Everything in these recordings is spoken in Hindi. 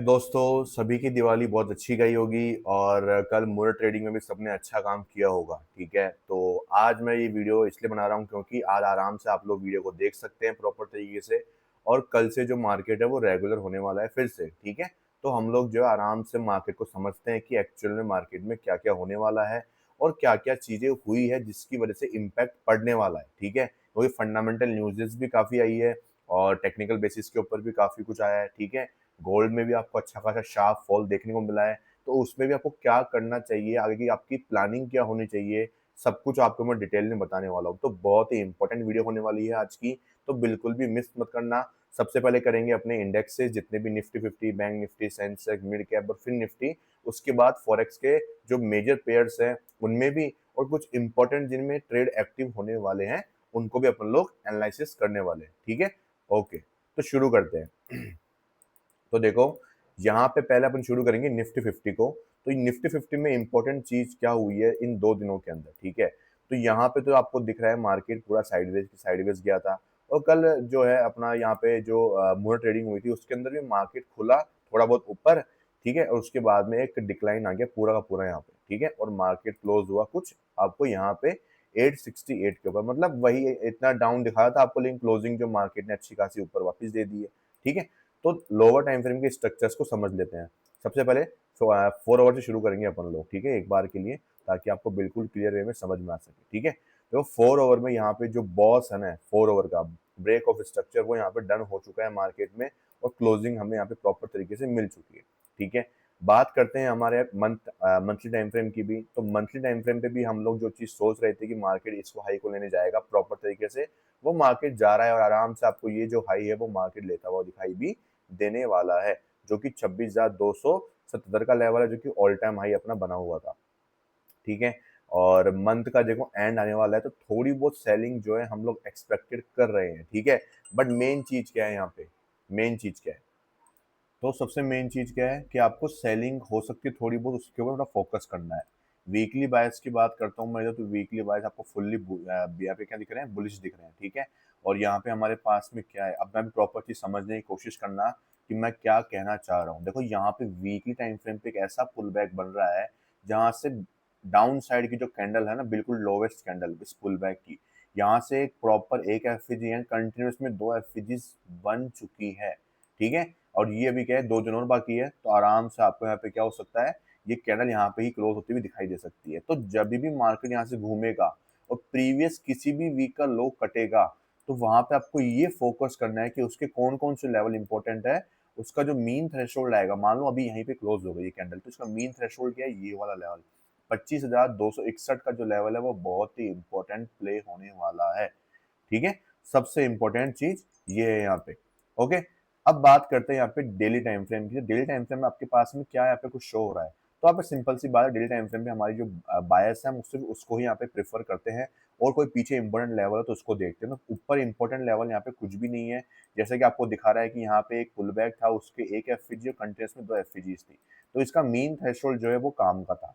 दोस्तों सभी की दिवाली बहुत अच्छी गई होगी और कल मुहूर्त ट्रेडिंग में भी सबने अच्छा काम किया होगा। ठीक है, तो आज मैं ये वीडियो इसलिए बना रहा हूँ क्योंकि आज आराम से आप लोग वीडियो को देख सकते हैं प्रॉपर तरीके से। और कल से जो मार्केट है वो रेगुलर होने वाला है फिर से। ठीक है, तो हम लोग जो है आराम से मार्केट को समझते हैं कि एक्चुअल में मार्केट में क्या क्या होने वाला है और क्या क्या चीज़ें हुई है जिसकी वजह से इम्पैक्ट पड़ने वाला है। ठीक है, क्योंकि फंडामेंटल न्यूज़ भी काफ़ी आई है और टेक्निकल बेसिस के ऊपर भी काफ़ी कुछ आया है। ठीक है, गोल्ड में भी आपको अच्छा खासा शार्प फॉल देखने को मिला है, तो उसमें भी आपको क्या करना चाहिए, आगे की आपकी प्लानिंग क्या होनी चाहिए, सब कुछ आपको मैं डिटेल में बताने वाला हूँ। तो बहुत ही इंपॉर्टेंट वीडियो होने वाली है आज की, तो बिल्कुल भी मिस मत करना। सबसे पहले करेंगे अपने इंडेक्स से जितने भी Nifty 50, bank Nifty, Sensex, mid cap और फिर निफ्टी। उसके बाद फॉरेक्स के जो मेजर पेयर्स हैं उनमें भी, और कुछ इंपॉर्टेंट जिनमें ट्रेड एक्टिव होने वाले हैं उनको भी अपन लोग एनालिसिस करने वाले हैं। ठीक है, ओके, तो शुरू करते हैं। तो देखो, यहाँ पे पहले अपन शुरू करेंगे निफ्टी 50 को। तो निफ्टी 50 में इंपॉर्टेंट चीज क्या हुई है इन 2 दिनों के अंदर। ठीक है, तो यहाँ पे तो आपको दिख रहा है मार्केट पूरा साइडवेज गया था। और कल जो है अपना यहाँ पे जो मुहूर्त ट्रेडिंग हुई थी उसके अंदर भी मार्केट खुला थोड़ा बहुत ऊपर। ठीक है, और उसके बाद में एक डिक्लाइन आ गया पूरा का पूरा यहाँ पे। ठीक है, और मार्केट क्लोज हुआ कुछ आपको यहाँ पे 868 के ऊपर, मतलब वही इतना डाउन दिखाया था आपको, लेकिन क्लोजिंग जो मार्केट ने अच्छी खासी ऊपर वापस दे दी है। ठीक है, तो लोअर टाइम फ्रेम के स्ट्रक्चर्स को समझ लेते हैं। सबसे पहले 4 आवर से शुरू करेंगे अपन लोग। ठीक है, एक बार के लिए, ताकि आपको बिल्कुल क्लियर वे में समझ में आ सके। ठीक है, तो 4 आवर में यहाँ पे जो बॉस है ना, 4 आवर का ब्रेक ऑफ स्ट्रक्चर वो यहाँ पे डन हो चुका है मार्केट में, और क्लोजिंग हमें यहाँ पे प्रॉपर तरीके से मिल चुकी है। ठीक है, बात करते हैं हमारे मंथली टाइम फ्रेम की भी। तो मंथली टाइम फ्रेम पे भी हम लोग जो चीज सोच रहे थे कि मार्केट इसको हाई को लेने जाएगा प्रॉपर तरीके से, वो मार्केट जा रहा है और आराम से आपको ये जो हाई है वो मार्केट लेता हुआ दिखाई भी देने वाला है, जो कि 26,277 का लेवल है, जो कि ऑल टाइम हाई अपना बना हुआ था। ठीक है, और मंथ का देखो एंड आने वाला है, तो थोड़ी बहुत सेलिंग जो है हम लोग एक्सपेक्टेड कर रहे हैं। ठीक है, बट मेन चीज क्या है यहाँ पे, मेन चीज क्या है, तो सबसे मेन चीज क्या है कि आपको सेलिंग हो सकती है थोड़ी बहुत, उसके ऊपर थोड़ा फोकस करना है। वीकली बायस की बात करता हूँ मैं, तो वीकली बायस आपको फुल्ली यहाँ पे क्या दिख रहे हैं, बुलिश दिख रहे हैं। ठीक है, और यहाँ पे हमारे पास में क्या है, अब मैं भी प्रॉपर चीज समझने की कोशिश करना कि मैं क्या कहना चाह रहा हूँ। देखो, यहाँ पे वीकली टाइम फ्रेम पे एक ऐसा पुल बैक बन रहा है जहाँ से डाउन साइड की जो कैंडल है ना, बिल्कुल लोवेस्ट कैंडल इस पुल बैक की, यहाँ से एक प्रॉपर एक एफईजी एंड कंटिन्यूस में 2 एफईजी बन चुकी है। ठीक है, और ये अभी क्या है, 2 दिन और बाकी है, तो आराम से आपको यहाँ पे क्या हो सकता है, ये कैंडल यहाँ पे ही क्लोज होती हुई दिखाई दे सकती है। तो जब भी मार्केट यहाँ से घूमेगा और प्रीवियस किसी भी वीक का लो कटेगा, तो वहां पे आपको ये फोकस करना है कि उसके कौन कौन से लेवल इंपॉर्टेंट है। उसका जो मीन थ्रेशोल्ड आएगा, मान लो अभी यहीं पे क्लोज हो गई ये कैंडल, तो इसका मीन थ्रेशोल्ड क्या है, ये वाला लेवल 25,261 का जो लेवल है वो बहुत ही इंपॉर्टेंट प्ले होने वाला है। ठीक है, सबसे इंपॉर्टेंट चीज ये है यहाँ पे। ओके, अब बात करते हैं यहाँ पे डेली टाइम फ्रेम की। डेली टाइम फ्रेम में आपके पास में क्या यहाँ पे कुछ शो हो रहा है, तो यहाँ पे सिंपल सी बात है, डेली टाइम फ्रेम में हमारी जो बायस है हम उससे उसको ही यहाँ पे प्रेफर करते हैं, और कोई पीछे इंपॉर्टेंट लेवल है तो उसको देखते हैं। तो ऊपर इंपॉर्टेंट लेवल यहाँ पे कुछ भी नहीं है, जैसे कि आपको दिखा रहा है कि यहाँ पे एक पुल बैक था, उसके एक एफईजी और कंटिन्यूस में 2 एफईजी थी, तो इसका मीन थ्रेशोल्ड जो है वो काम का था।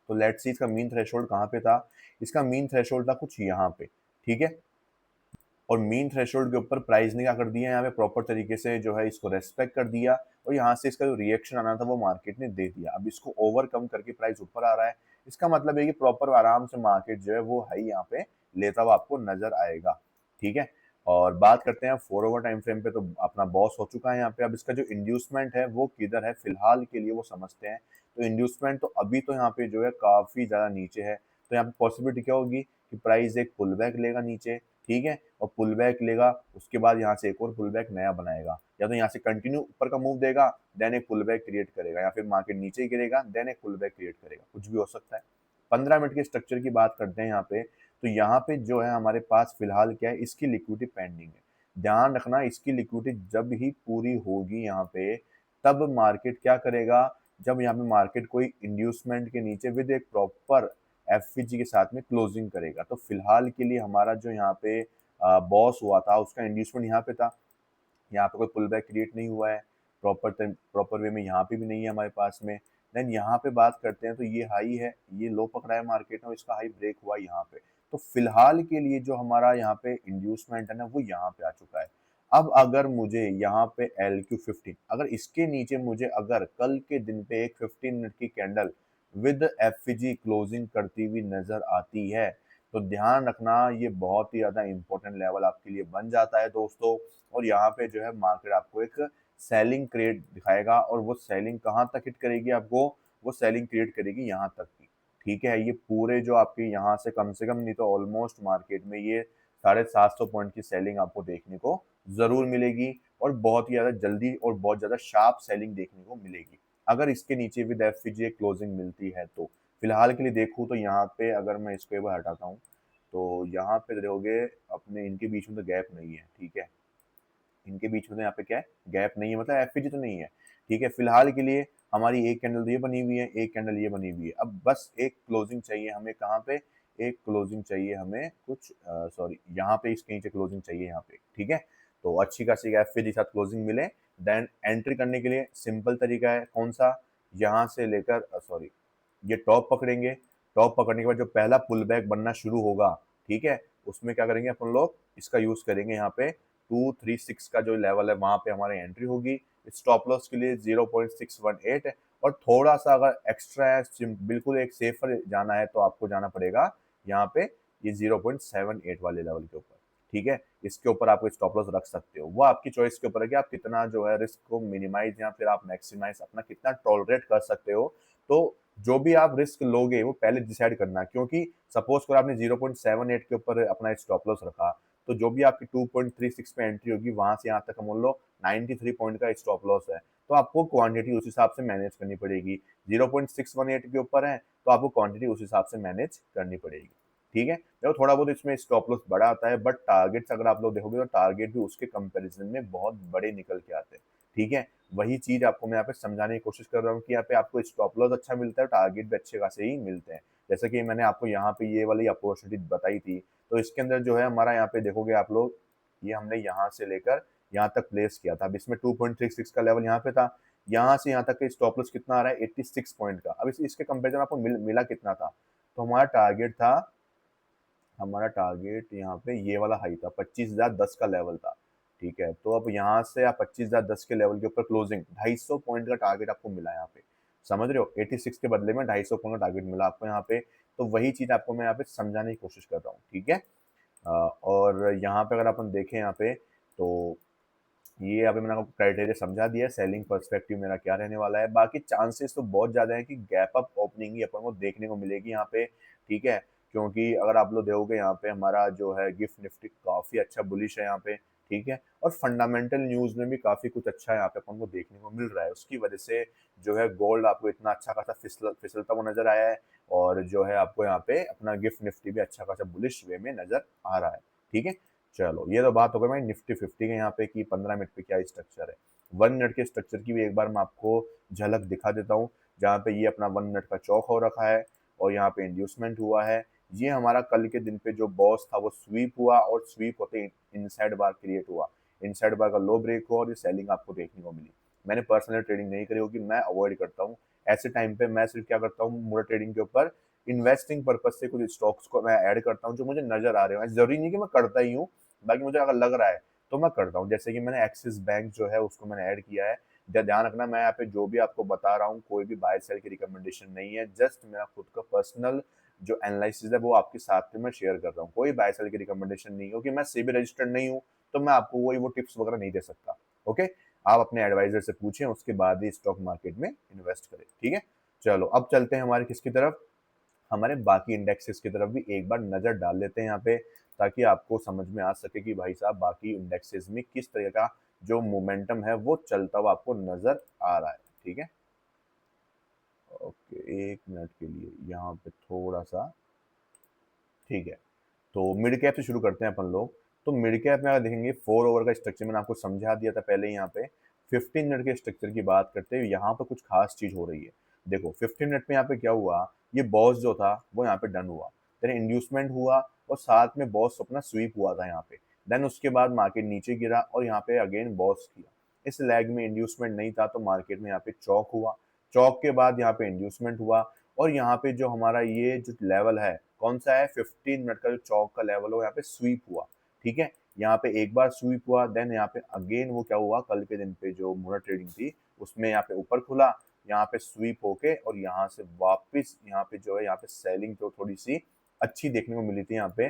तो लेट्स सी इसका मीन थ्रेशोल्ड कहाँ पे था, इसका मीन थ्रेशोल्ड था कुछ यहाँ पे। ठीक है, और मीन थ्रेशोल्ड के ऊपर प्राइस ने क्या कर दिया, यहाँ पे प्रॉपर तरीके से जो है इसको रेस्पेक्ट कर दिया, और यहाँ से इसका जो रिएक्शन आना था वो मार्केट ने दे दिया। अब इसको ओवरकम करके प्राइस ऊपर आ रहा है, इसका मतलब है कि प्रॉपर आराम से मार्केट जो है वो हाई यहाँ पे लेता हुआ आपको नजर आएगा। ठीक है, और बात करते हैं 4 ओवर टाइम फ्रेम पे, तो अपना बॉस हो चुका है यहाँ पे। अब इसका जो इंड्यूसमेंट है वो किधर है फिलहाल के लिए वो समझते हैं। तो इंड्यूसमेंट तो अभी तो यहाँ पे जो है काफी ज्यादा नीचे है, तो यहाँ पे पॉसिबिलिटी क्या होगी कि प्राइस एक पुल बैक लेगा नीचे। ठीक है, और पुल बैक लेगा, उसके बाद यहाँ से एक और पुल बैक नया बनाएगा, या तो यहाँ से कंटिन्यू ऊपर का मूव देगा, देन एक पुल बैक क्रिएट करेगा, या फिर मार्केट नीचे ही गिरेगा, देन एक पुल बैक क्रिएट करेगा, कुछ भी हो सकता है। 15 मिनट के स्ट्रक्चर की बात करते हैं यहाँ पे, तो यहाँ पे जो है हमारे पास फिलहाल क्या है, इसकी लिक्विडिटी पेंडिंग है। ध्यान रखना, इसकी लिक्विडिटी जब ही पूरी होगी यहाँ पे, तब मार्केट क्या करेगा, जब यहाँ पे मार्केट कोई इंड्यूसमेंट के नीचे विद एक प्रॉपर एफईजी के साथ में क्लोजिंग करेगा। तो फिलहाल के लिए हमारा जो यहाँ पे बॉस हुआ था उसका इंड्यूसमेंट यहाँ पे था, यहाँ पे कोई पुल बैक क्रिएट नहीं हुआ है प्रॉपर वे में, यहाँ पे भी नहीं है हमारे पास में। देन यहाँ पे बात करते हैं, तो ये हाई है, ये लो पकड़ा है मार्केट में, इसका हाई ब्रेक हुआ यहाँ पे। तो फिलहाल के लिए जो हमारा यहाँ पे इंड्यूसमेंट है ना वो यहाँ पे आ चुका है। अब अगर मुझे यहाँ पे LQ15 अगर इसके नीचे मुझे अगर कल के दिन पे एक 15 मिनट की कैंडल विद एफजी क्लोजिंग करती हुई नजर आती है, तो ध्यान रखना ये बहुत ही ज्यादा इंपॉर्टेंट लेवल आपके लिए बन जाता है दोस्तों। और यहाँ पे जो है मार्केट आपको एक सेलिंग क्रिएट दिखाएगा, और वो सेलिंग कहाँ तक हिट करेगी आपको, वो सेलिंग क्रिएट करेगी यहाँ तक की। ठीक है, ये पूरे जो आपके यहाँ से कम नहीं तो ऑलमोस्ट मार्केट में ये 750 पॉइंट की सेलिंग आपको देखने को जरूर मिलेगी, और बहुत ही ज्यादा जल्दी और बहुत ज्यादा शार्प सेलिंग देखने को मिलेगी अगर इसके नीचे विद एफपीजीए क्लोजिंग मिलती है तो। फिलहाल के लिए देखूँ तो यहाँ पे अगर मैं इसको एक बार हटाता हूँ, तो यहाँ पे देखोगे अपने इनके बीच में तो गैप नहीं है। ठीक है, इनके बीच में तो यहाँ पे क्या है, गैप नहीं है, मतलब एफपीजी तो नहीं है। ठीक है, फिलहाल के लिए हमारी एक कैंडल तो ये बनी हुई है, एक कैंडल ये बनी हुई है। अब बस एक क्लोजिंग चाहिए हमें, कहाँ पे, एक क्लोजिंग चाहिए हमें कुछ सॉरी यहाँ पे इसके नीचे क्लोजिंग चाहिए यहाँ पे। ठीक है, तो अच्छी खासी एफपीजी के साथ क्लोजिंग मिले देन एंट्री करने के लिए सिंपल तरीका है, कौन सा, यहाँ से लेकर सॉरी ये टॉप पकड़ेंगे। टॉप पकड़ने के बाद जो पहला पुल बैक बनना शुरू होगा, ठीक है, उसमें क्या करेंगे अपन लोग, इसका यूज करेंगे यहाँ पे 236 का जो लेवल है वहां पे हमारी एंट्री होगी। स्टॉप लॉस के लिए 0.618 है, और थोड़ा सा अगर एक्स्ट्रा है, बिल्कुल एक सेफर जाना है तो आपको जाना पड़ेगा यहाँ पे ये 0.78 वाले लेवल के ऊपर। ठीक है, इसके ऊपर आप स्टॉप लॉस रख सकते हो, वो आपकी चॉइस के ऊपर है कि आप कितना जो है रिस्क को मिनिमाइज या फिर आप मैक्सिमाइज अपना कितना टॉलरेट कर सकते हो। तो जो भी आप रिस्क लोगे वो पहले डिसाइड करना, क्योंकि सपोज करो आपने 0.78 के ऊपर अपना स्टॉप लॉस रखा, तो जो भी आपकी 2.36 पे एंट्री होगी वहां से यहाँ तक मान लो 93 पॉइंट का स्टॉप लॉस है, तो आपको क्वांटिटी उस हिसाब से मैनेज करनी पड़ेगी। 0.618 के ऊपर है तो आपको क्वांटिटी उस हिसाब से मैनेज करनी पड़ेगी। ठीक है, देखो थोड़ा बहुत इसमें स्टॉप लॉस बड़ा आता है, बट टारगेट्स अगर आप लोग देखोगे तो टारगेट भी उसके कंपैरिजन में बहुत बड़े निकल के आते हैं। ठीक है, वही चीज आपको मैं यहाँ पे समझाने की कोशिश कर रहा हूँ कि यहाँ पे आपको स्टॉप लॉस अच्छा मिलता है, टारगेट भी अच्छे खासे ही मिलते हैं। जैसे कि मैंने आपको यहाँ पे ये वाली अपॉर्चुनिटी बताई थी, तो इसके अंदर जो है हमारा यहाँ पे देखोगे आप लोग, ये हमने यहाँ से लेकर यहाँ तक प्लेस किया था। अब इसमें 2.36 का लेवल यहाँ पे था, यहाँ से यहाँ तक का स्टॉप लॉस कितना आ रहा है, 86 पॉइंट का। अब इसके कंपेरिजन आपको मिला कितना था, तो हमारा टारगेट यहाँ पे ये वाला हाई था, 25,010 का लेवल था। ठीक है, तो अब यहाँ से आप 25,010 के लेवल के ऊपर क्लोजिंग 250 पॉइंट का टारगेट आपको मिला यहाँ पे, समझ रहे हो, 86 के बदले में 250 पॉइंट का टारगेट मिला आपको यहाँ पे। तो वही चीज आपको मैं यहाँ पे समझाने की कोशिश कर रहा हूँ। ठीक है, और यहाँ पे अगर अपन देखें यहाँ पे, तो ये अभी मैंने आपको क्राइटेरिया समझा दिया है, सेलिंग पर्सपेक्टिव मेरा क्या रहने वाला है। बाकी चांसेस तो बहुत ज्यादा है कि गैप अप ओपनिंग ही अपन को देखने को मिलेगी यहाँ पे। ठीक है, क्योंकि अगर आप लोग देखोगे यहाँ पे हमारा जो है गिफ्ट निफ्टी काफी अच्छा बुलिश है यहाँ पे। ठीक है, और फंडामेंटल न्यूज में भी काफी कुछ अच्छा यहाँ पे अपन को देखने को मिल रहा है, उसकी वजह से जो है गोल्ड आपको इतना अच्छा खासा फिसलता हुआ नजर आया है, और जो है आपको यहाँ पे अपना गिफ्ट निफ्टी भी अच्छा खासा बुलिश वे में नजर आ रहा है। ठीक है, चलो ये तो बात हो गई भाई निफ्टी 50 के यहाँ पे कि 15 मिनट पे क्या स्ट्रक्चर है। 1 मिनट के स्ट्रक्चर की भी एक बार मैं आपको झलक दिखा देता हूँ, जहाँ पे ये अपना 1 मिनट का चौक हो रखा है, और यहाँ पे इंड्यूसमेंट हुआ है। ये हमारा कल के दिन पे जो बॉस था वो स्वीप हुआ, और स्वीप होते इनसाइड बार क्रिएट हुआ, इनसाइड बार का लो ब्रेक हुआ, और ये सेलिंग आपको देखने को मिली। मैंने पर्सनल ट्रेडिंग नहीं करी होगी, मैं अवॉइड करता हूँ ऐसे टाइम पे। मैं सिर्फ क्या करता हूँ, मोटर ट्रेडिंग के ऊपर इन्वेस्टिंग पर्पज से कुछ स्टॉक्स को मैं ऐड करता हूँ जो मुझे नजर आ रहे हो, जरूरी नहीं कि मैं करता ही हूँ, बाकी मुझे अगर लग रहा है तो मैं करता हूँ। जैसे कि मैंने एक्सिस बैंक जो है उसको मैंने ऐड किया है। ध्यान रखना, मैं यहाँ पे जो भी आपको बता रहा हूँ कोई भी बाय सेल की रिकमेंडेशन नहीं है, जस्ट मेरा खुद का पर्सनल जो एनालिसिस है वो आपके साथ में मैं शेयर कर रहा हूँ, कोई बाय सेल की रिकमेंडेशन नहीं है, क्योंकि मैं सेबी रजिस्टर्ड नहीं हूँ, तो मैं आपको वो टिप्स वगैरह नहीं दे सकता। ओके, आप अपने एडवाइजर से पूछें, उसके बाद ही स्टॉक मार्केट में इन्वेस्ट करें। ठीक है, चलो अब चलते हैं हमारे किसकी तरफ, हमारे बाकी इंडेक्सेस की तरफ भी एक बार नजर डाल लेते हैं यहाँ पे, ताकि आपको समझ में आ सके कि भाई साहब बाकी इंडेक्सेस में किस तरह का जो मोमेंटम है वो चलता हुआ आपको नजर आ रहा है। ठीक है, ओके, 1 मिनट के लिए यहाँ पे थोड़ा सा, ठीक है, तो मिड कैप से शुरू करते हैं अपन लोग। तो मिड कैप में अगर देखेंगे 4 ओवर का स्ट्रक्चर मैंने आपको समझा दिया था पहले। यहाँ पे 15 मिनट के स्ट्रक्चर की बात करते हैं, यहाँ पे कुछ खास चीज हो रही है। देखो 15 मिनट में यहाँ पे क्या हुआ, ये बॉस जो था वो यहाँ पे डन हुआ, देन इंड्यूसमेंट हुआ, और साथ में बॉस अपना स्वीप हुआ था यहाँ पे। देन उसके बाद मार्केट नीचे गिरा, और यहाँ पे अगेन बॉस किया। इस लैग में इंड्यूसमेंट नहीं था, तो मार्केट में यहाँ पे चौक हुआ। चौक के बाद यहाँ पे इंड्यूसमेंट हुआ, और यहाँ पे जो हमारा ये जो लेवल है कौन सा है, 15 मिनट का जो चौक का लेवल हो यहाँ पे स्वीप हुआ। ठीक है, यहाँ पे एक बार स्वीप हुआ, देन यहाँ पे अगेन वो क्या हुआ, कल के दिन पे जो मोनर ट्रेडिंग थी उसमें यहाँ पे ऊपर खुला, यहाँ पे स्वीप होके और यहाँ से वापस यहाँ पे जो है यहाँ पे सेलिंग तो थोड़ी सी अच्छी देखने को मिली थी यहाँ पे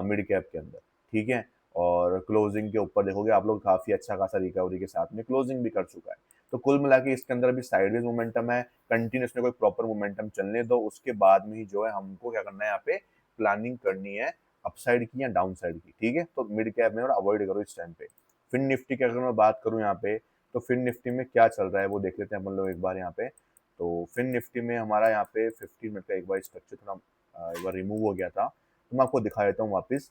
मिड कैप के अंदर, ठीक है। और क्लोजिंग के ऊपर देखोगे आप लोग काफी अच्छा खासा रिकवरी के साथ में क्लोजिंग भी कर चुका है। तो कुल मिला के इसके अंदर अभी साइडवेज मोमेंटम है, कंटिन्यूस में कोई प्रॉपर मोमेंटम चलने दो, उसके बाद में ही जो है हमको क्या करना है, यहाँ पे प्लानिंग करनी है अपसाइड की या डाउन साइड की, ठीक है। तो मिड कैप में और अवॉइड करो इस टाइम पे। फिन निफ्टी की अगर मैं बात करूँ यहाँ पे, तो फिन निफ्टी में क्या चल रहा है वो देख लेते हैं अपन लोग एक बार यहाँ पे। तो फिन निफ्टी में हमारा यहाँ पे 15 मिनट का एक बार स्ट्रक्चर थोड़ा एक बार रिमूव हो गया था, तो मैं आपको दिखा देता हूँ वापस।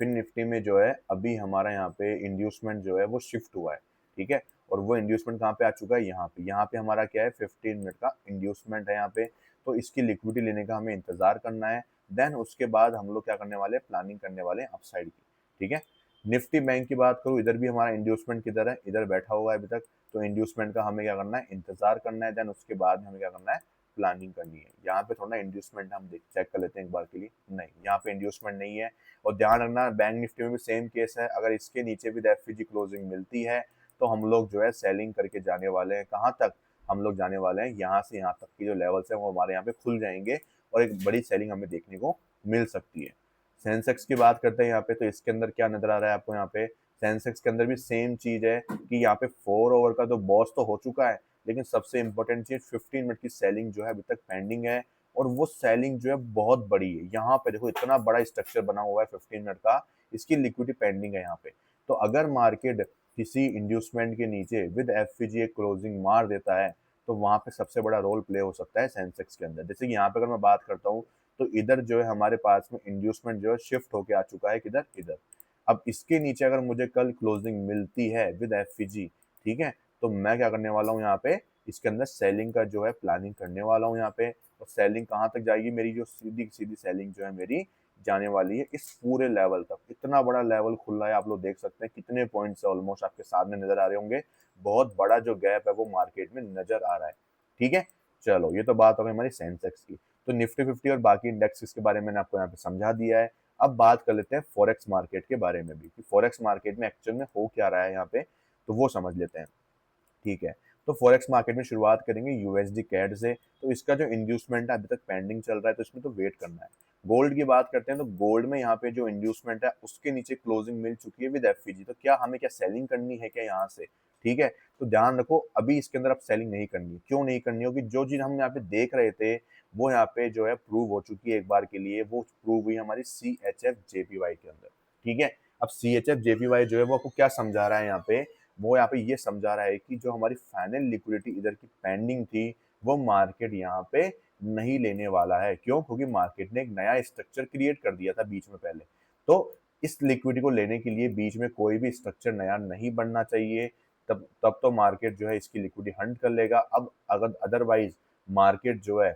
फिन निफ्टी में जो है अभी हमारा यहाँ पे इंड्यूसमेंट जो है वो शिफ्ट हुआ है, ठीक है। और वो इंड्यूसमेंट कहाँ पे आ चुका है, यहाँ पे हमारा क्या है 15 मिनट का इंड्यूसमेंट है यहाँ पे। तो इसकी लिक्विडिटी लेने का हमें इंतजार करना है, देन उसके बाद हम लोग क्या करने वाले हैं, प्लानिंग करने वाले हैं अपसाइड की, ठीक है। निफ्टी बैंक की बात करूँ, इधर भी हमारा इंड्यूसमेंट किधर है, इधर बैठा हुआ है अभी तक। तो इंड्यूसमेंट का हमें क्या करना है, इंतजार करना है, देन उसके बाद हमें क्या करना है, प्लानिंग करनी है। यहाँ पे थोड़ा इंड्यूसमेंट हम देख चेक कर लेते हैं एक बार के लिए, नहीं यहाँ पे इंड्यूसमेंट नहीं है। और ध्यान रखना बैंक निफ्टी में भी सेम केस है, अगर इसके नीचे भी एफपीजी क्लोजिंग मिलती है तो हम लोग जो है सेलिंग करके जाने वाले हैं, कहाँ तक, हम लोग जाने वाले हैं यहाँ से यहाँ तक की जो लेवल्स है वो हमारे यहाँ पे खुल जाएंगे और एक बड़ी सेलिंग हमें देखने को मिल सकती है। सेंसेक्स की बात करते हैं यहाँ पे, तो इसके अंदर क्या नजर आ रहा है आपको, यहाँ पे सेंसेक्स के अंदर भी सेम चीज है कि यहाँ पे 4 ओवर का तो बॉस तो हो चुका है, लेकिन सबसे इंपॉर्टेंट चीज 15 मिनट की सेलिंग जो है अभी तक पेंडिंग है। और वो सेलिंग जो है बहुत बड़ी है, यहाँ पे देखो इतना बड़ा स्ट्रक्चर बना हुआ है 15 मिनट का, इसकी लिक्विडिटी पेंडिंग है यहाँ पे। तो अगर मार्केट किसी इंड्यूसमेंट के नीचे विद एफपीजी एक क्लोजिंग मार देता है, तो वहां पे सबसे बड़ा रोल प्ले हो सकता है सेंसेक्स के अंदर। जैसे कि यहाँ पे अगर मैं बात करता हूँ, तो इधर जो है हमारे पास में इंड्यूसमेंट जो है शिफ्ट होके आ चुका है किधर, इधर। अब इसके नीचे अगर मुझे कल क्लोजिंग मिलती है विद एफपीजी, ठीक है, तो मैं क्या करने वाला हूँ यहाँ पे, इसके अंदर सेलिंग का जो है प्लानिंग करने वाला हूँ यहाँ पे। और सेलिंग कहाँ तक जाएगी मेरी, जो सीधी सीधी सेलिंग जो है मेरी जाने वाली है इस पूरे लेवल तक। इतना बड़ा लेवल खुल रहा है, आप लोग देख सकते हैं कितने पॉइंट्स ऑलमोस्ट आपके सामने नजर आ रहे होंगे, बहुत बड़ा जो गैप है वो मार्केट में नजर आ रहा है, ठीक है। चलो ये तो बात हो गई हमारी सेंसेक्स की। तो निफ्टी 50 और बाकी इंडेक्सेस के बारे में मैंने आपको यहाँ पे समझा दिया है। अब बात कर लेते हैं फॉरेक्स मार्केट के बारे में भी, कि फॉरेक्स मार्केट में एक्चुअल में हो क्या रहा है यहाँ पे, तो वो समझ लेते हैं, ठीक है। तो फॉरेक्स मार्केट में शुरुआत करेंगे यूएसडी कैड से। तो इसका जो इंड्यूसमेंट है अभी तक पेंडिंग चल रहा है, तो इसमें तो वेट करना है। गोल्ड की बात करते हैं, तो गोल्ड में यहाँ पे जो इंड्यूसमेंट है उसके नीचे क्लोजिंग मिल चुकी है विद एफपीजी। तो क्या हमें क्या सेलिंग करनी है क्या यहाँ से, ठीक है। तो ध्यान रखो अभी इसके अंदर अब सेलिंग नहीं करनी है, क्यों नहीं करनी होगी, जो चीज हम यहाँ पे देख रहे थे वो यहाँ पे जो है प्रूव हो चुकी है एक बार के लिए, वो प्रूव हुई हमारी सी एच एफ जेपीवाई के अंदर, ठीक है। अब सी एच एफ जेपीवाई जो है वो आपको क्या समझा रहा है यहाँ पे, वो यहाँ पे ये समझा रहा है कि जो हमारी फाइनल लिक्विडिटी इधर की पेंडिंग थी वो मार्केट यहाँ पे नहीं लेने वाला है। क्यों, क्योंकि मार्केट ने एक नया स्ट्रक्चर क्रिएट कर दिया था बीच में पहले। तो इस लिक्विडिटी को लेने के लिए बीच में कोई भी स्ट्रक्चर नया नहीं बनना चाहिए, तब तब तो मार्केट जो है इसकी लिक्विडिटी हंट कर लेगा। अब अगर अदरवाइज मार्केट जो है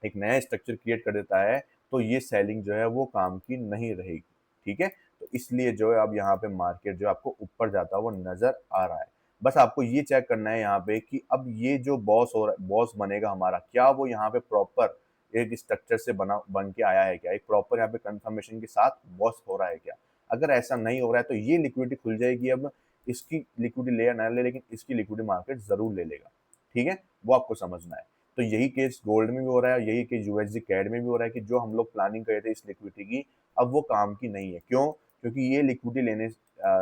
एक नया स्ट्रक्चर क्रिएट कर देता है, तो ये सेलिंग जो है वो काम की नहीं रहेगी, ठीक है। तो इसलिए जो है अब यहाँ पे मार्केट जो आपको ऊपर जाता हुआ नजर आ रहा है। बस आपको ये चेक करना है यहाँ पे कि अब ये जो बॉस हो रहा बॉस बनेगा हमारा, क्या वो यहाँ पे प्रॉपर एक स्ट्रक्चर से बन के आया है क्या, एक प्रॉपर यहाँ पे कंफर्मेशन के साथ बॉस हो रहा है क्या। अगर ऐसा नहीं हो रहा है तो ये लिक्विडिटी खुल जाएगी। अब इसकी लिक्विडिटी ले या ना ले, लेकिन इसकी लिक्विडिटी मार्केट जरूर ले लेगा, ठीक है, वो आपको समझना है। तो यही केस गोल्ड में भी हो रहा है, यही केस यूएसडी कैड में भी हो रहा है कि जो हम लोग प्लानिंग कर रहे थे इस लिक्विडिटी की, अब वो काम की नहीं है। क्यों, क्योंकि ये लिक्विडिटी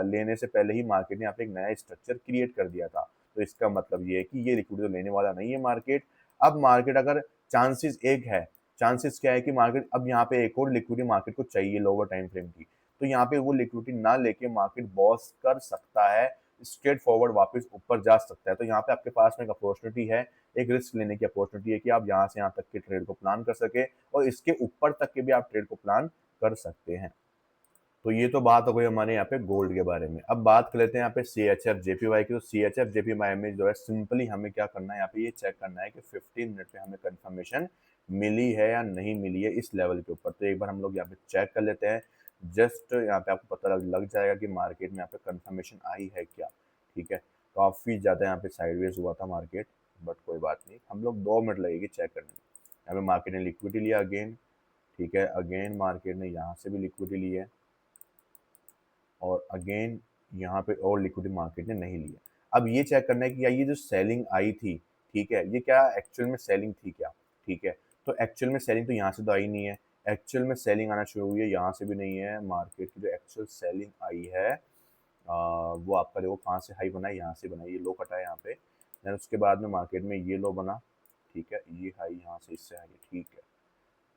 लेने से पहले ही मार्केट ने यहाँ पे एक नया स्ट्रक्चर क्रिएट कर दिया था। तो इसका मतलब ये है कि ये लिक्विडिटी तो लेने वाला नहीं है मार्केट। अब मार्केट अगर चांसेस एक है, चांसेस क्या है कि मार्केट अब यहाँ पे एक और लिक्विडिटी मार्केट को चाहिए लोअर टाइम फ्रेम की, तो यहाँ पे वो लिक्विडिटी ना लेके मार्केट बॉस कर सकता है, स्ट्रेट फॉरवर्ड वापस ऊपर जा सकता है। तो यहाँ पे आपके पास में एक अपॉर्चुनिटी है, एक रिस्क लेने की अपॉर्चुनिटी है कि आप यहाँ से यहाँ तक के ट्रेड को प्लान कर सके और इसके ऊपर तक के भी आप ट्रेड को प्लान कर सकते हैं। तो ये तो बात हो गई हमारे यहाँ पे गोल्ड के बारे में। अब बात कर लेते हैं यहाँ पे सी एच एफ जेपीवाई की। तो सी एच एफ जेपीवाई में जो है सिंपली हमें क्या करना है, यहाँ पे ये चेक करना है कि 15 मिनट में हमें कंफर्मेशन मिली है या नहीं मिली है इस लेवल के ऊपर। तो एक बार हम लोग यहाँ पे चेक कर लेते हैं, जस्ट यहाँ पे आपको पता लग जाएगा कि मार्केट में यहाँ पे कंफर्मेशन आई है क्या, ठीक है। काफ़ी ज़्यादा यहाँ पे साइडवेज हुआ था मार्केट, बट कोई बात नहीं, हम लोग 2 मिनट लगेगी चेक करने में। यहाँ पे मार्केट ने लिक्विडिटी लिया अगेन, ठीक है, अगेन मार्केट ने यहाँ से भी लिक्विडिटी ली है, और अगेन यहाँ पे और लिक्विडिटी मार्केट ने नहीं लिया। अब ये चेक करना है कि क्या ये जो सेलिंग आई थी, ठीक है, ये क्या एक्चुअल में सेलिंग थी क्या? ठीक है, तो एक्चुअल में सेलिंग तो यहाँ से तो आई नहीं है। एक्चुअल में सेलिंग आना शुरू हुई है यहाँ से भी नहीं है। मार्केट की जो एक्चुअल सेलिंग आई है वो आपका देखो कहाँ से हाई बना है, यहाँ से बना है, ये लो कटा है यहाँ पे। देन उसके बाद में मार्केट में ये लो बना, ठीक है, ये हाई यहाँ से इससे हाई है, ठीक है,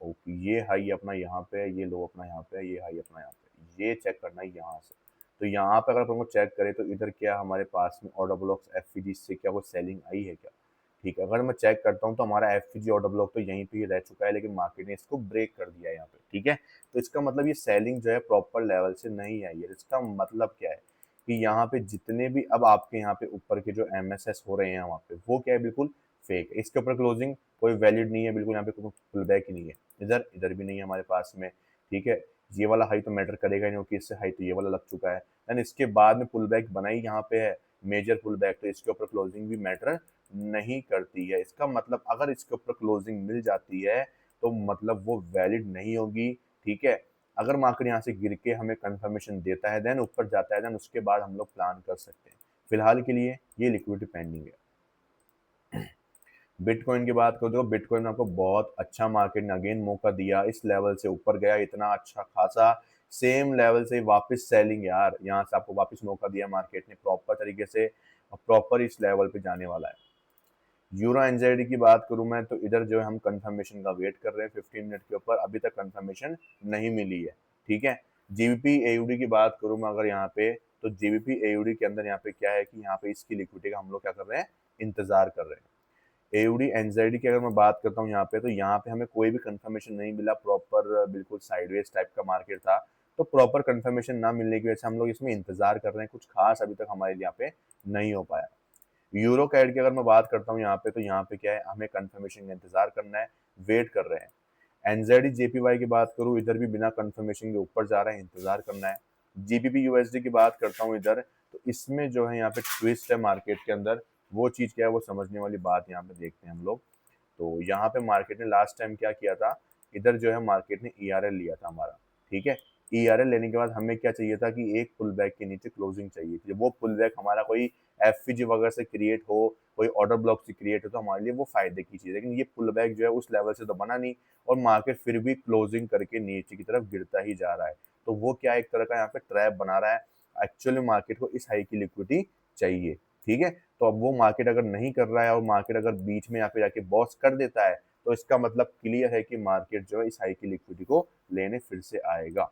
ओके, ये हाई अपना यहाँ पे है, ये लो अपना यहाँ पे है, ये हाई अपना यहाँ पे, ये चेक करना है यहाँ से। तो यहाँ पे अगर अपन को चेक करें तो इधर क्या हमारे पास में ऑर्डर ब्लॉक्स एफ से क्या वो सेलिंग आई है क्या? ठीक है, अगर मैं चेक करता हूँ तो हमारा एफ ऑर्डर ब्लॉक तो यहीं पे ही रह चुका है, लेकिन मार्केट ने इसको ब्रेक कर दिया है यहाँ पे, ठीक है। तो इसका मतलब ये सेलिंग जो है प्रॉपर लेवल से नहीं आई है। इसका मतलब क्या है कि यहाँ पे जितने भी अब आपके यहाँ पे ऊपर के जो एमएसएस हो रहे हैं वहाँ पे, वो क्या है, बिल्कुल फेक है। इसके ऊपर क्लोजिंग कोई वैलिड नहीं है, बिल्कुल यहाँ पे कोई पुल बैक ही नहीं है। इधर इधर भी नहीं है हमारे पास में, ठीक है। ये वाला हाई तो मैटर करेगा ही नहीं क्योंकि इससे हाई तो ये वाला लग चुका है। एंड इसके बाद में पुल बैक बनाई यहाँ पे है, मेजर पुल बैक, तो इसके ऊपर क्लोजिंग भी मैटर नहीं करती है। इसका मतलब अगर इसके ऊपर क्लोजिंग मिल जाती है तो मतलब वो वैलिड नहीं होगी, ठीक है। अगर मार्केट यहाँ से गिर के हमें कंफर्मेशन देता है, देन ऊपर जाता है, देन उसके बाद हम लोग प्लान कर सकते हैं। फिलहाल के लिए ये लिक्विडिटी पेंडिंग है। बिटकॉइन की बात करो तो बिटकॉइन में आपको बहुत अच्छा मार्केट ने अगेन मौका दिया, इस लेवल से ऊपर गया इतना अच्छा खासा, सेम लेवल से वापस सेलिंग, यार यहाँ से आपको वापस मौका दिया मार्केट ने प्रॉपर तरीके से, प्रॉपर इस लेवल पे जाने वाला है। यूरो एनजेडी की बात करूं मैं तो इधर जो है हम कंफर्मेशन का वेट कर रहे हैं 15 मिनट के ऊपर, अभी तक कंफर्मेशन नहीं मिली है, ठीक है। जीबीपी एयूडी की बात करूं मैं अगर यहाँ पे, तो जीबीपी एयूडी के अंदर यहाँ पे क्या है कि यहाँ पे इसकी लिक्विडिटी का हम लोग क्या कर रहे हैं, इंतजार कर रहे हैं। एयूडी एनजेडी की अगर मैं बात करता हूँ यहाँ पे, तो यहाँ पे हमें कोई भी कंफर्मेशन नहीं मिला, प्रॉपर बिल्कुल साइडवेज टाइप का मार्केट था। तो प्रॉपर कंफर्मेशन ना मिलने की वजह से हम लोग इसमें इंतजार कर रहे हैं, कुछ खास अभी तक हमारे लिए यहाँ पे नहीं हो पाया। यूरो कैड की अगर मैं बात करता हूँ यहाँ पे, तो यहाँ पे क्या है, हमें कंफर्मेशन का इंतजार करना है, वेट कर रहे हैं। एनजेडी जेपीवाई की बात करूँ, इधर भी बिना कंफर्मेशन के ऊपर जा रहे हैं, इंतजार करना है। जीबीपी यूएसडी की बात करता हूँ इधर, तो इसमें जो है यहाँ पे ट्विस्ट है मार्केट के अंदर, वो चीज़ क्या है वो समझने वाली बात यहाँ पे देखते हैं हम लोग। तो यहाँ पे मार्केट ने लास्ट टाइम क्या किया था, इधर जो है मार्केट ने ईआरएल लिया था हमारा, ठीक है। ईआरएल लेने के बाद हमें क्या चाहिए था कि एक पुल बैक के नीचे क्लोजिंग चाहिए थी। वो पुल बैक हमारा कोई एफवीजी वगैरह से क्रिएट हो, कोई ऑर्डर ब्लॉक से क्रिएट हो, तो हमारे लिए वो फायदे की चीज़ है। लेकिन ये पुल बैक जो है उस लेवल से तो बना नहीं, और मार्केट फिर भी क्लोजिंग करके नीचे की तरफ गिरता ही जा रहा है। तो वो क्या एक तरह का यहाँ पे ट्रैप बना रहा है। एक्चुअली मार्केट को इस हाई की लिक्विडिटी चाहिए, ठीक है। तो अब वो मार्केट अगर नहीं कर रहा है और मार्केट अगर बीच में यहाँ पे जाके बॉस कर देता है, तो इसका मतलब क्लियर है कि मार्केट जो है इस हाई की लिक्विडिटी को लेने फिर से आएगा।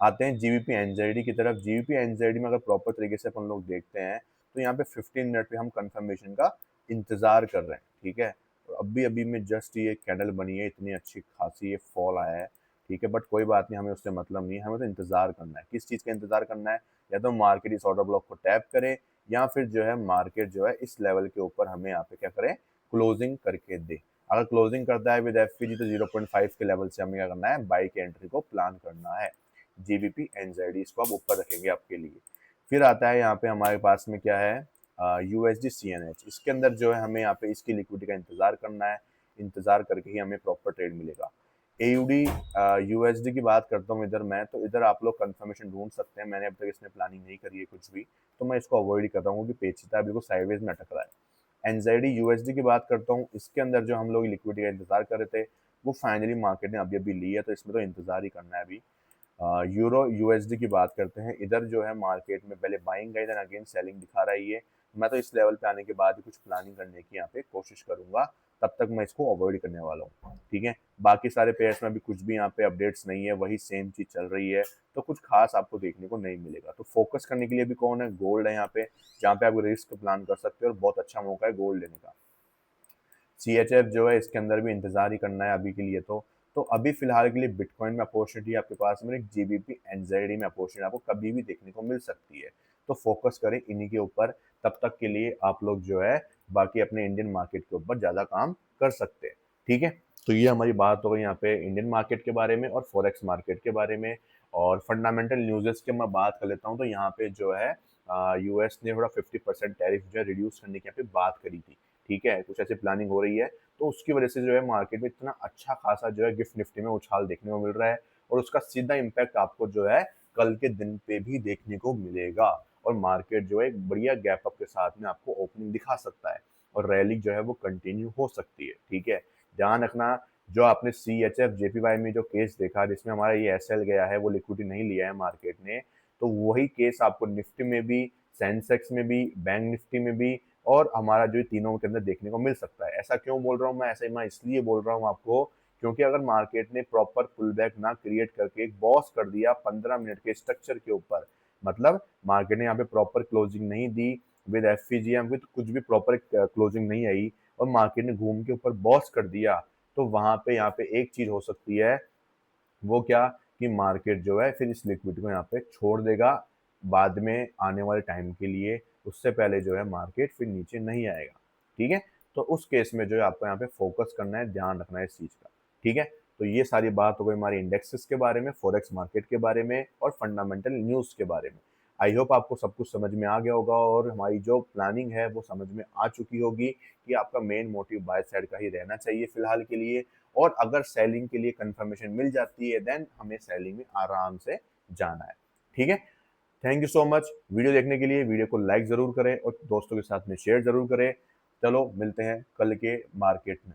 आते हैं जीबीपी एनजेडी की तरफ। जीबीपी एनजेडी में अगर प्रॉपर तरीके से अपन लोग देखते हैं, तो यहाँ पे 15 मिनट पे हम कंफर्मेशन का इंतजार कर रहे हैं, ठीक है। और अभी अभी में जस्ट ये कैंडल बनी है, इतनी अच्छी खासी ये फॉल आया है, ठीक है। बट कोई बात नहीं, हमें उससे मतलब नहीं है, हमें तो इंतजार करना है। किस चीज़ का इंतजार करना है, या तो मार्केट इस ऑर्डर ब्लॉक को टैप करे, या फिर जो है मार्केट जो है इस लेवल के ऊपर हमें यहाँ पे क्या करें, क्लोजिंग करके दे। अगर क्लोजिंग करता है विद एफपीजी तो 0.5 के लेवल से हमें क्या करना है, बाई के एंट्री को प्लान करना है। जीबीपी एनजेडी इसको आप ऊपर रखेंगे आपके लिए। फिर आता है यहाँ पे हमारे पास में क्या है, यूएसडी सीएनएच। इसके अंदर जो है हमें यहाँ पे इसकी लिक्विडिटी का इंतजार करना है, इंतजार करके ही हमें प्रॉपर ट्रेड मिलेगा। एयूडी यूएसडी की बात करता हूँ इधर मैं, तो इधर आप लोग कंफर्मेशन ढूंढ सकते हैं। मैंने अब तक इसमें प्लानिंग नहीं करी है कुछ भी, तो मैं इसको अवॉइड कर रहा हूँ क्योंकि पेचीदा है, बिल्कुल साइडवेज में अटक रहा है। एनजेडी यूएसडी की बात करता हूँ, इसके अंदर जो हम लोग लिक्विडिटी का इंतजार कर रहे थे, वो फाइनली मार्केट ने अभी अभी ली है, तो इसमें तो इंतजार ही करना है अभी। यूरो यूएसडी की बात करते हैं, इधर जो है मार्केट में पहले बाइंग गई, देन अगेन सेलिंग दिखा रहा है ये। मैं तो इस लेवल पे आने के बाद ही कुछ प्लानिंग करने की यहाँ पे कोशिश करूंगा, तब तक मैं इसको अवॉइड करने वाला हूँ, ठीक है। बाकी सारे पेयर्स में अभी कुछ भी यहाँ पे अपडेट्स नहीं है, वही सेम चीज चल रही है, तो कुछ खास आपको देखने को नहीं मिलेगा। तो फोकस करने के लिए भी कौन है, गोल्ड है यहाँ पे, जहाँ पे आप रिस्क प्लान कर सकते हो, और बहुत अच्छा मौका है गोल्ड लेने का। सीएचएफ जो है इसके अंदर भी इंतजार ही करना है अभी के लिए तो अभी फिलहाल के लिए बिटकॉइन में अपॉर्चुनिटी आपके पास में, एक जीबीपी एनजेडी में अपॉर्चुनिटी आपको कभी भी देखने को मिल सकती है। तो फोकस करें इन्हीं के ऊपर, तब तक के लिए आप लोग जो है बाकी अपने इंडियन मार्केट के ऊपर ज़्यादा काम कर सकते हैं, ठीक है। तो ये हमारी बात हो गई यहाँ पे इंडियन मार्केट के बारे में और फॉरेक्स मार्केट के बारे में। और फंडामेंटल न्यूज़ेस की मैं बात कर लेता हूँ, तो यहाँ पे जो है यूएस ने थोड़ा 50% टैरिफ जो है रिड्यूस करने की यहाँ पे बात करी थी, ठीक है, कुछ ऐसी प्लानिंग हो रही है। तो उसकी वजह से जो है मार्केट में इतना अच्छा खासा जो है गिफ्ट निफ्टी में उछाल देखने को मिल रहा है, और उसका सीधा इम्पैक्ट आपको जो है कल के दिन पे भी देखने को मिलेगा और मार्केट जो है एक बढ़िया गैप अप के साथ में आपको ओपनिंग दिखा सकता है और रैली जो है वो कंटिन्यू हो सकती है। ठीक है, ध्यान रखना, जो आपने CHF JPY में जो केस देखा जिसमें हमारा ये SL गया है, वो लिक्विडिटी नहीं लिया है मार्केट ने, तो वही केस आपको निफ्टी में भी, सेंसेक्स में भी, बैंक निफ्टी में भी और हमारा जो तीनों के अंदर देखने को मिल सकता है। ऐसा क्यों बोल रहा हूँ मैं? ऐसा मैं इसलिए बोल रहा हूँ आपको, क्योंकि अगर मार्केट ने प्रॉपर पुल बैक ना क्रिएट करके एक बॉस कर दिया 15 मिनट के स्ट्रक्चर के ऊपर, मतलब मार्केट ने यहाँ पे प्रॉपर क्लोजिंग नहीं दी, विद FVGM विद कुछ भी प्रॉपर क्लोजिंग नहीं आई और मार्केट ने घूम के ऊपर बॉस कर दिया, तो वहां पे यहाँ पे एक चीज हो सकती है, वो क्या, कि मार्केट जो है फिर इस लिक्विडिटी को यहाँ पे छोड़ देगा बाद में आने वाले टाइम के लिए, उससे पहले जो है मार्केट फिर नीचे नहीं आएगा। ठीक है, तो उस केस में जो है आपको यहाँ पे फोकस करना है, ध्यान रखना है इस चीज का। ठीक है, तो ये सारी बात हो गई हमारी इंडेक्सेस के बारे में, फॉरेक्स मार्केट के बारे में और फंडामेंटल न्यूज के बारे में। आई होप आपको सब कुछ समझ में आ गया होगा और हमारी जो प्लानिंग है वो समझ में आ चुकी होगी कि आपका मेन मोटिव बाय साइड का ही रहना चाहिए फिलहाल के लिए, और अगर सेलिंग के लिए कंफर्मेशन मिल जाती है देन हमें सेलिंग में आराम से जाना है। ठीक है, thank you so much video देखने के लिए। वीडियो को लाइक जरूर करें और दोस्तों के साथ में शेयर जरूर करें। चलो मिलते हैं कल के मार्केट में।